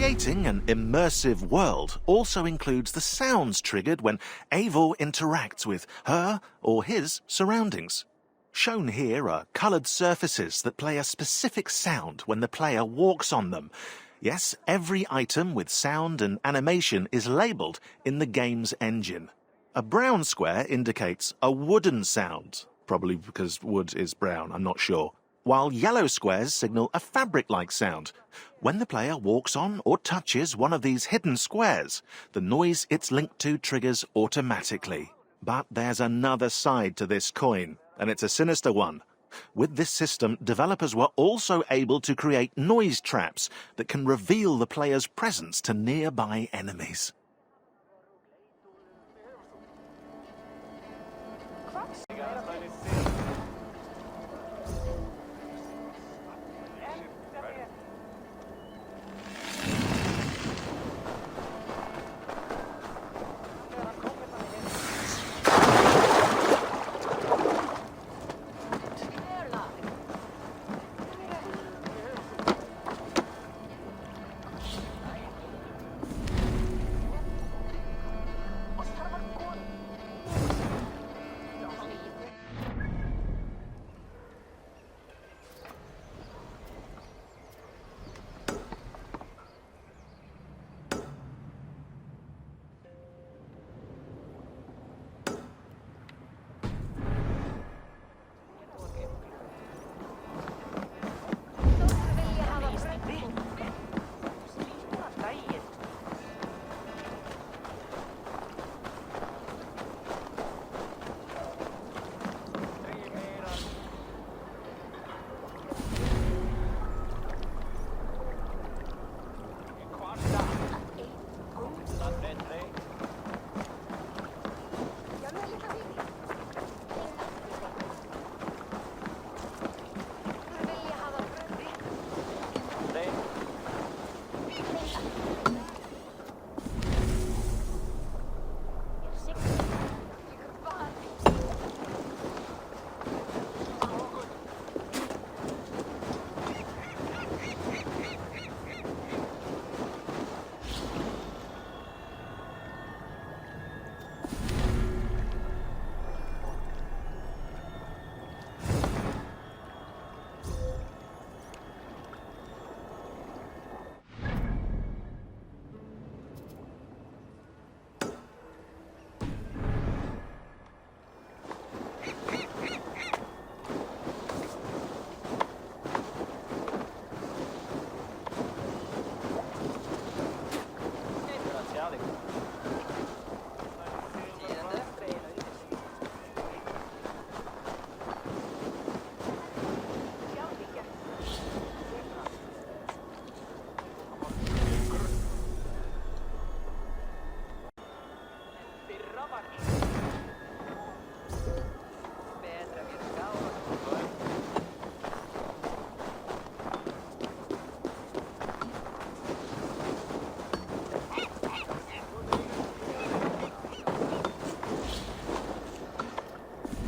Creating an immersive world also includes the sounds triggered when Eivor interacts with her or his surroundings. Shown here are coloured surfaces that play a specific sound when the player walks on them. Yes, every item with sound and animation is labelled in the game's engine. A brown square indicates a wooden sound, probably because wood is brown, I'm not sure, while yellow squares signal a fabric-like sound. When the player walks on or touches one of these hidden squares, the noise it's linked to triggers automatically. But there's another side to this coin, and it's a sinister one. With this system, developers were also able to create noise traps that can reveal the player's presence to nearby enemies.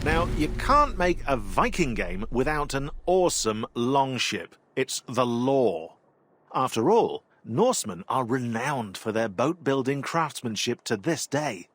Now, you can't make a Viking game without an awesome longship. It's the law. After all, Norsemen are renowned for their boat-building craftsmanship to this day.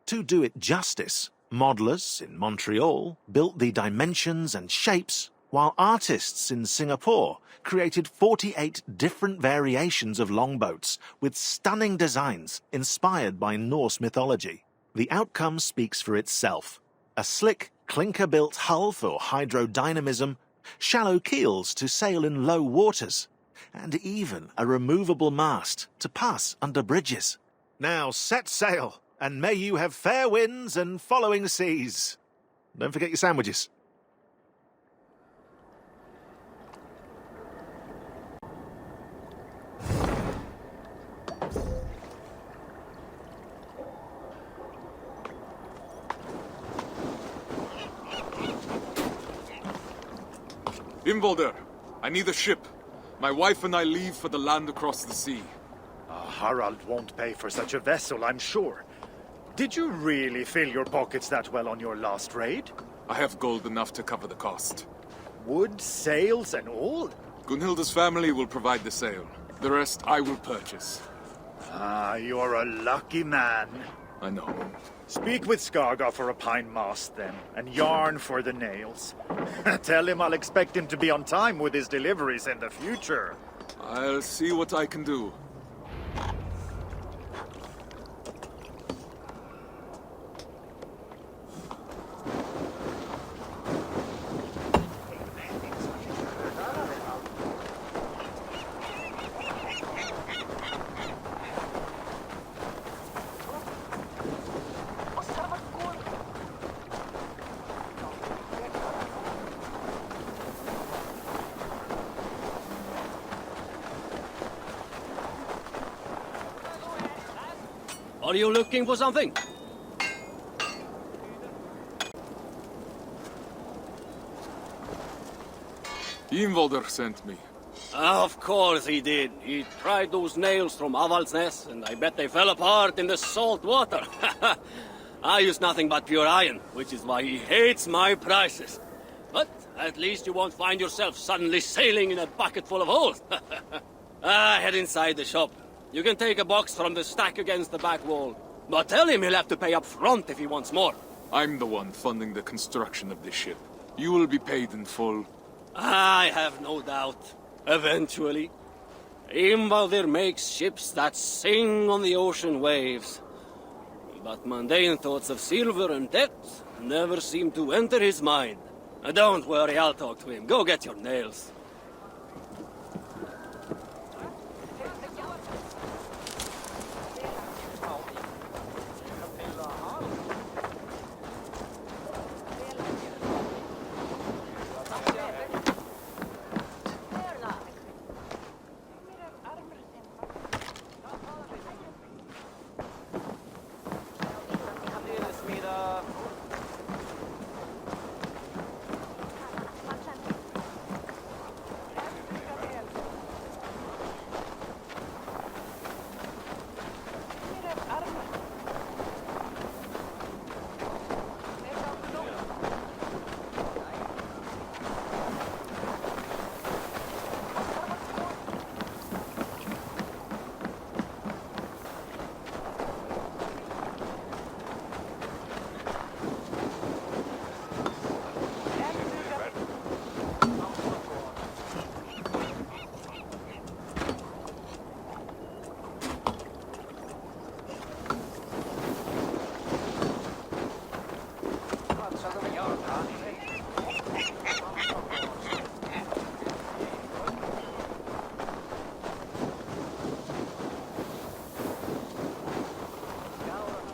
To do it justice, modelers in Montreal built the dimensions and shapes, while artists in Singapore created 48 different variations of longboats with stunning designs inspired by Norse mythology. The outcome speaks for itself. A slick, clinker-built hull for hydrodynamism, shallow keels to sail in low waters, and even a removable mast to pass under bridges. Now set sail, and may you have fair winds and following seas. Don't forget your sandwiches. Imvolder, I need a ship. My wife and I leave for the land across the sea. Harald won't pay for such a vessel, I'm sure. Did you really fill your pockets that well on your last raid? I have gold enough to cover the cost. Wood, sails, and all? Gunhilda's family will provide the sail. The rest I will purchase. Ah, you're a lucky man. I know. Speak with Skarga for a pine mast, then, and yarn for the nails. Tell him I'll expect him to be on time with his deliveries in the future. I'll see what I can do. Are you looking for something? Involder sent me. Of course he did. He tried those nails from Avaldsnes, and I bet they fell apart in the salt water. I use nothing but pure iron, which is why he hates my prices. But at least you won't find yourself suddenly sailing in a bucket full of holes. Head inside the shop. You can take a box from the stack against the back wall. But tell him he'll have to pay up front if he wants more. I'm the one funding the construction of this ship. You will be paid in full. I have no doubt. Eventually. Imvaldir makes ships that sing on the ocean waves. But mundane thoughts of silver and debt never seem to enter his mind. Don't worry, I'll talk to him. Go get your nails.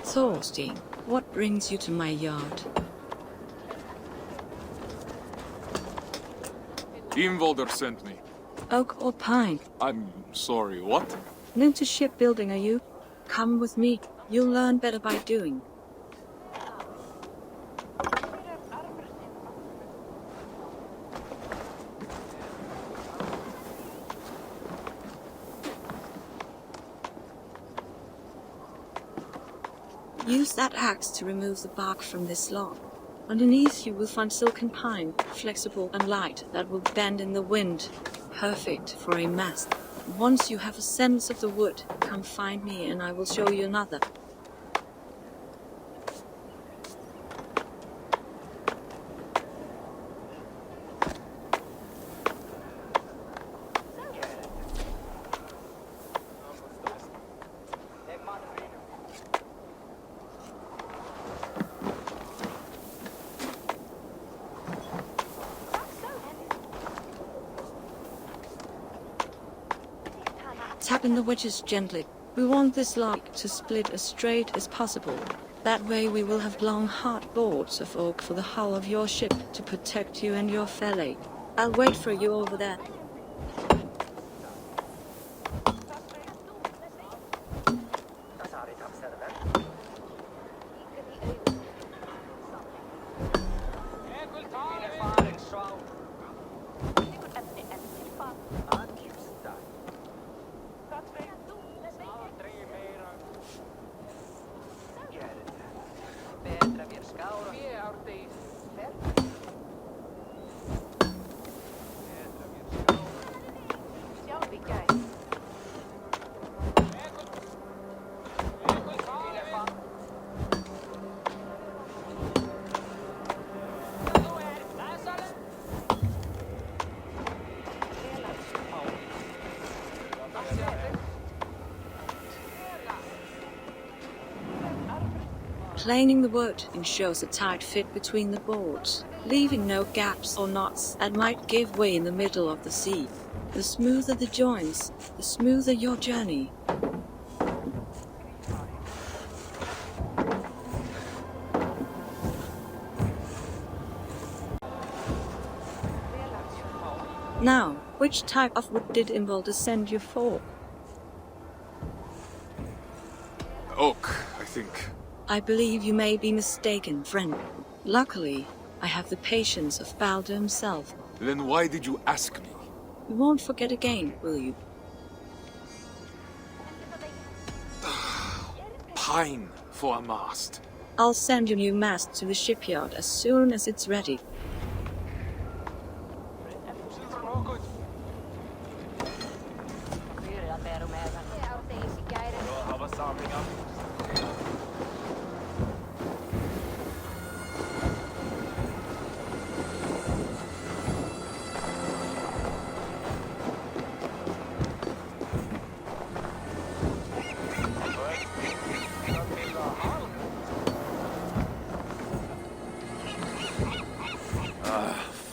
Thorstein, what brings you to my yard? Involder sent me. Oak or pine? I'm sorry, what? Into shipbuilding, are you? Come with me. You'll learn better by doing. Use that axe to remove the bark from this log. Underneath you will find silken pine, flexible and light, that will bend in the wind. Perfect for a mast. Once you have a sense of the wood, come find me and I will show you another. Tap in the wedges gently. We want this log to split as straight as possible. That way we will have long, hard boards of oak for the hull of your ship to protect you and your valet. I'll wait for you over there. Planing the wood ensures a tight fit between the boards, leaving no gaps or knots that might give way in the middle of the sea. The smoother the joints, the smoother your journey. Now, which type of wood did Imbolder send you for? Oak, I think. I believe you may be mistaken, friend. Luckily, I have the patience of Balder himself. Then why did you ask me? You won't forget again, will you? Pine for a mast. I'll send your new mast to the shipyard as soon as it's ready.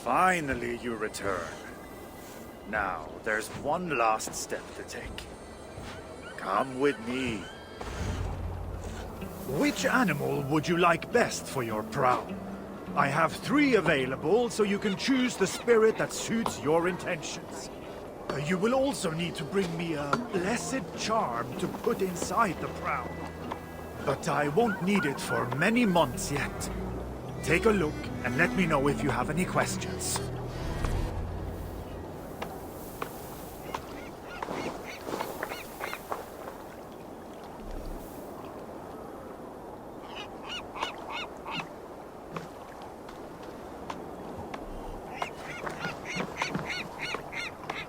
Finally you return. Now, there's one last step to take. Come with me. Which animal would you like best for your prow? I have 3 available, so you can choose the spirit that suits your intentions. You will also need to bring me a blessed charm to put inside the prow. But I won't need it for many months yet. Take a look and let me know if you have any questions.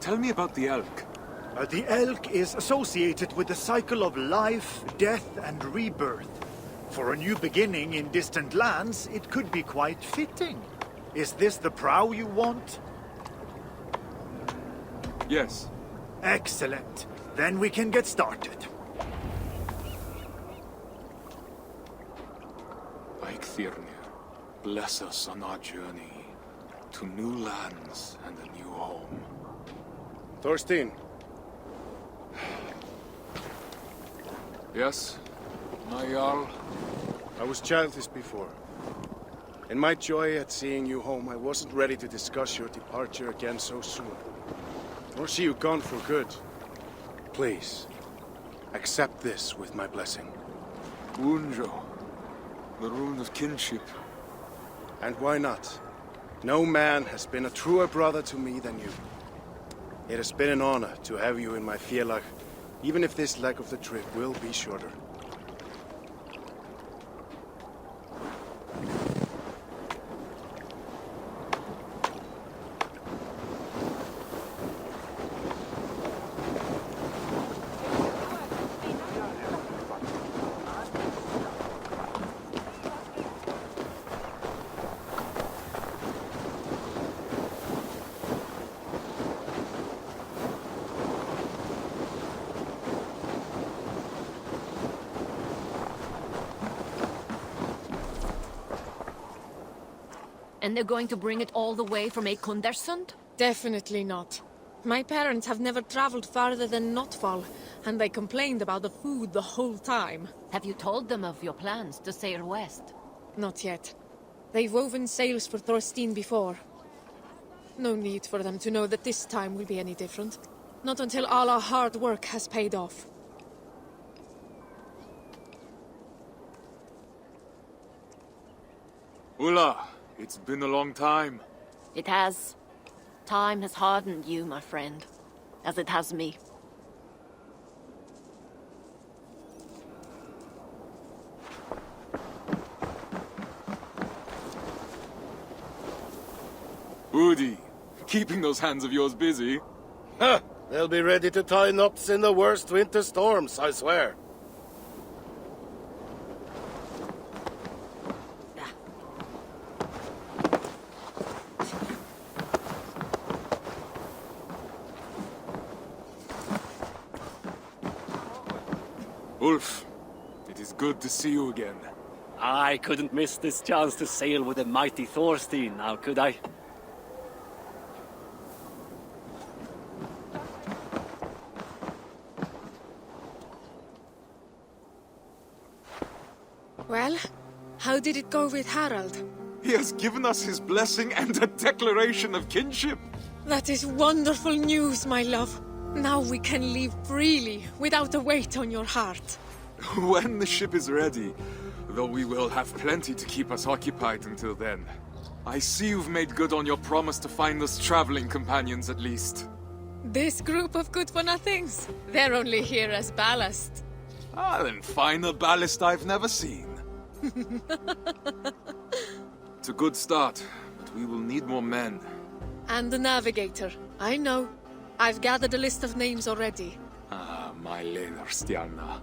Tell me about the elk. The elk is associated with the cycle of life, death, and rebirth. For a new beginning in distant lands, it could be quite fitting. Is this the prow you want? Yes. Excellent. Then we can get started. Eikthyr, bless us on our journey to new lands and a new home. Thorstein. Yes, my Jarl. I was childish before. In my joy at seeing you home, I wasn't ready to discuss your departure again so soon. Nor see you gone for good. Please, accept this with my blessing. Unjo, the rune of kinship. And why not? No man has been a truer brother to me than you. It has been an honor to have you in my félag, even if this leg of the trip will be shorter. And they're going to bring it all the way from Ekundersund? Definitely not. My parents have never traveled farther than Notfall, and they complained about the food the whole time. Have you told them of your plans to sail west? Not yet. They've woven sails for Thorstein before. No need for them to know that this time will be any different. Not until all our hard work has paid off. Ulla, it's been a long time. It has. Time has hardened you, my friend, as it has me. Udi, keeping those hands of yours busy. Ha! They'll be ready to tie knots in the worst winter storms, I swear. Ulf, it is good to see you again. I couldn't miss this chance to sail with the mighty Thorstein, now could I? Well, how did it go with Harald? He has given us his blessing and a declaration of kinship. That is wonderful news, my love. Now we can leave freely, without a weight on your heart. When the ship is ready, though we will have plenty to keep us occupied until then. I see you've made good on your promise to find us traveling companions at least. This group of good-for-nothings, they're only here as ballast. Ah, then finer ballast I've never seen. It's a good start, but we will need more men. And the navigator, I know. I've gathered a list of names already. Ah, my Leðurstjarna.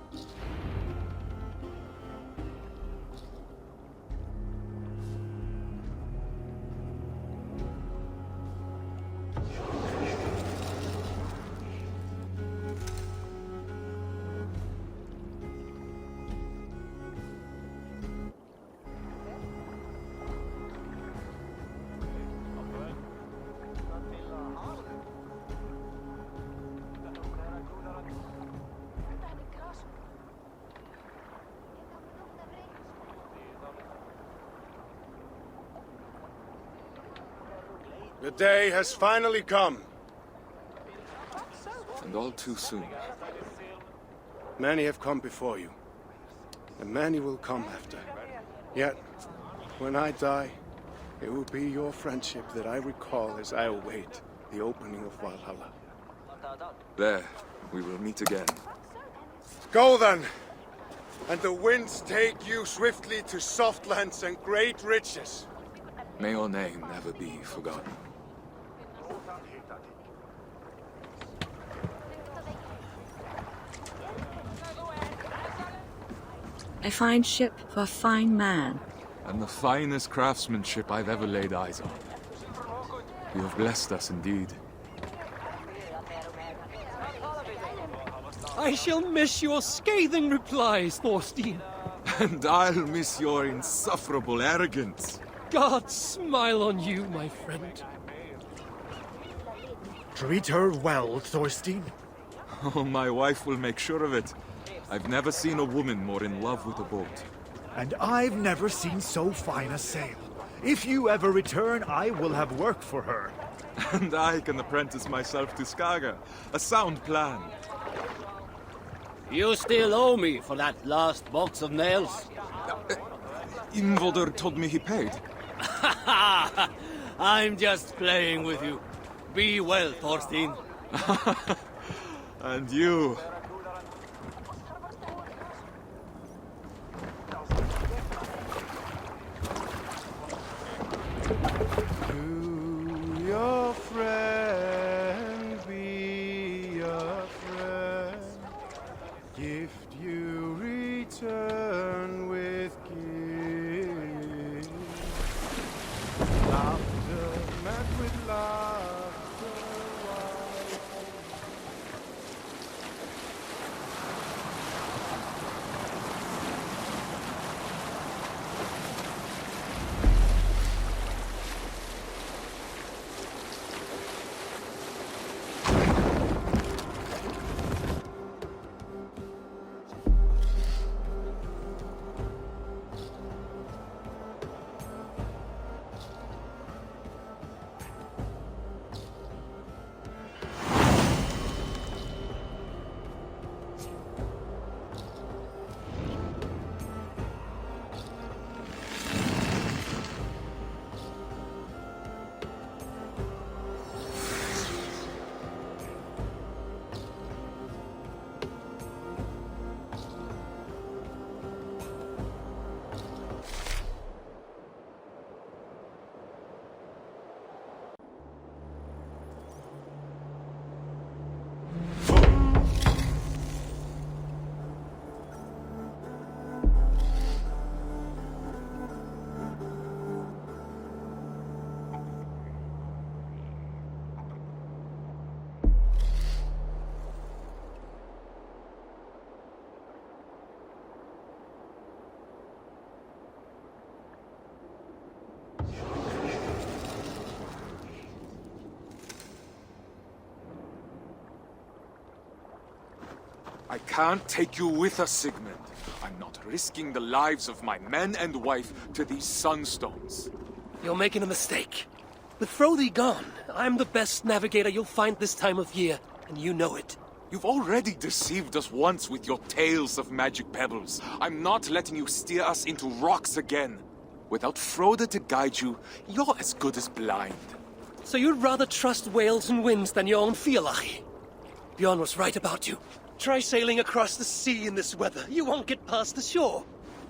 The day has finally come. And all too soon. Many have come before you, and many will come after. Yet, when I die, it will be your friendship that I recall as I await the opening of Valhalla. There, we will meet again. Go then, and the winds take you swiftly to soft lands and great riches. May your name never be forgotten. A fine ship for a fine man. And the finest craftsmanship I've ever laid eyes on. You have blessed us indeed. I shall miss your scathing replies, Thorstein. And I'll miss your insufferable arrogance. God smile on you, my friend. Treat her well, Thorstein. Oh, my wife will make sure of it. I've never seen a woman more in love with a boat. And I've never seen so fine a sail. If you ever return, I will have work for her. And I can apprentice myself to Skaga. A sound plan. You still owe me for that last box of nails. Imvolder told me he paid. I'm just playing with you. Be well, Thorstein. And you. To your friend, be a friend. Gift you return with gift. Laughter met with laughter. can't take you with us, Sigmund. I'm not risking the lives of my men and wife to these sunstones. You're making a mistake. With Frodi gone, I'm the best navigator you'll find this time of year, and you know it. You've already deceived us once with your tales of magic pebbles. I'm not letting you steer us into rocks again. Without Frode to guide you, you're as good as blind. So you'd rather trust whales and winds than your own Fialachi? Bjorn was right about you. Try sailing across the sea in this weather. You won't get past the shore.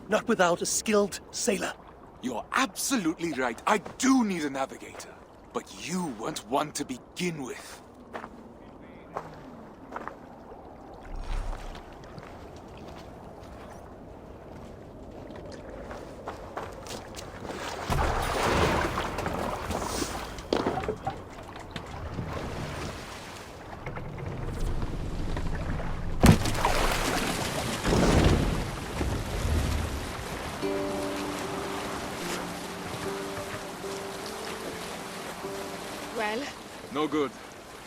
Not without a skilled sailor. You're absolutely right. I do need a navigator. But you weren't one to begin with. Well, No good.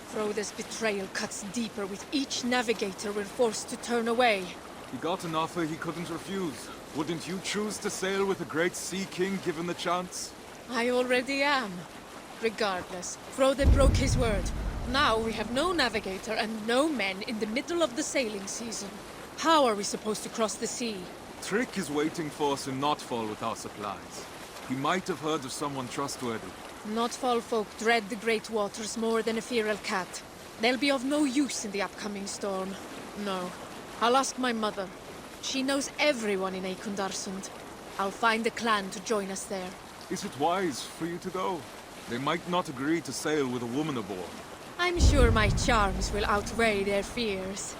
Frode's betrayal cuts deeper with each navigator we're forced to turn away. He got an offer he couldn't refuse. Wouldn't you choose to sail with a great sea king given the chance? I already am. Regardless, Frode broke his word. Now we have no navigator and no men in the middle of the sailing season. How are we supposed to cross the sea? Trick is waiting for us in Notfall with our supplies. He might have heard of someone trustworthy. Notfall folk dread the great waters more than a feral cat. They'll be of no use in the upcoming storm. No. I'll ask my mother. She knows everyone in Eikundarsund. I'll find a clan to join us there. Is it wise for you to go? They might not agree to sail with a woman aboard. I'm sure my charms will outweigh their fears.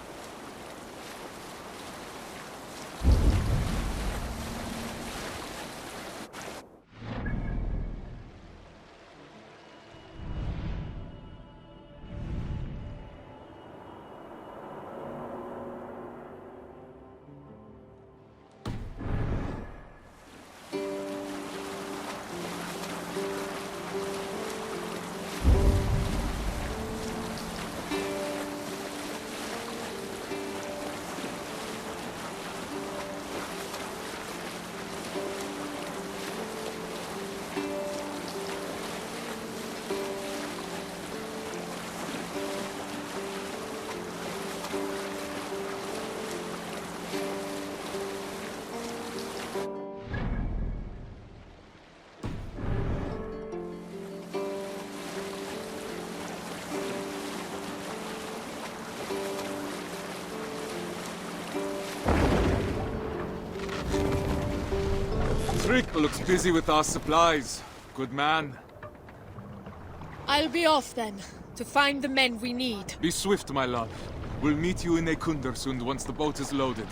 Trick looks busy with our supplies. Good man. I'll be off then, to find the men we need. Be swift, my love. We'll meet you in Eikundarsund once the boat is loaded.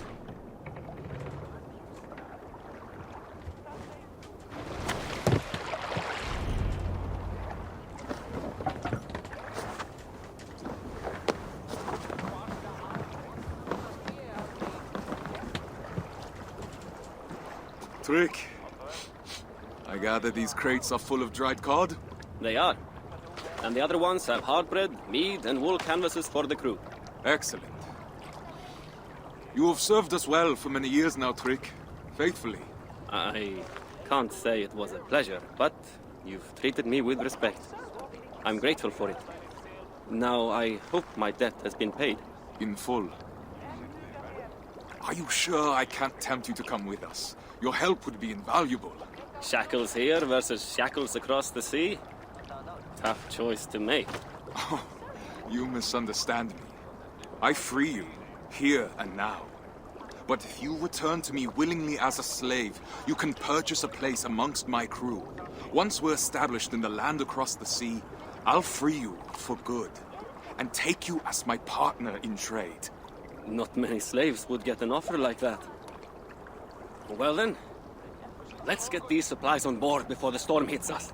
Trick. I gather these crates are full of dried cod? They are. And the other ones have hard bread, mead, and wool canvases for the crew. Excellent. You have served us well for many years now, Trick. Faithfully. I can't say it was a pleasure, but you've treated me with respect. I'm grateful for it. Now, I hope my debt has been paid. In full. Are you sure I can't tempt you to come with us? Your help would be invaluable. Shackles here versus shackles across the sea? Tough choice to make. Oh, you misunderstand me. I free you, here and now. But if you return to me willingly as a slave, you can purchase a place amongst my crew. Once we're established in the land across the sea, I'll free you for good, and take you as my partner in trade. Not many slaves would get an offer like that. Well then, let's get these supplies on board before the storm hits us.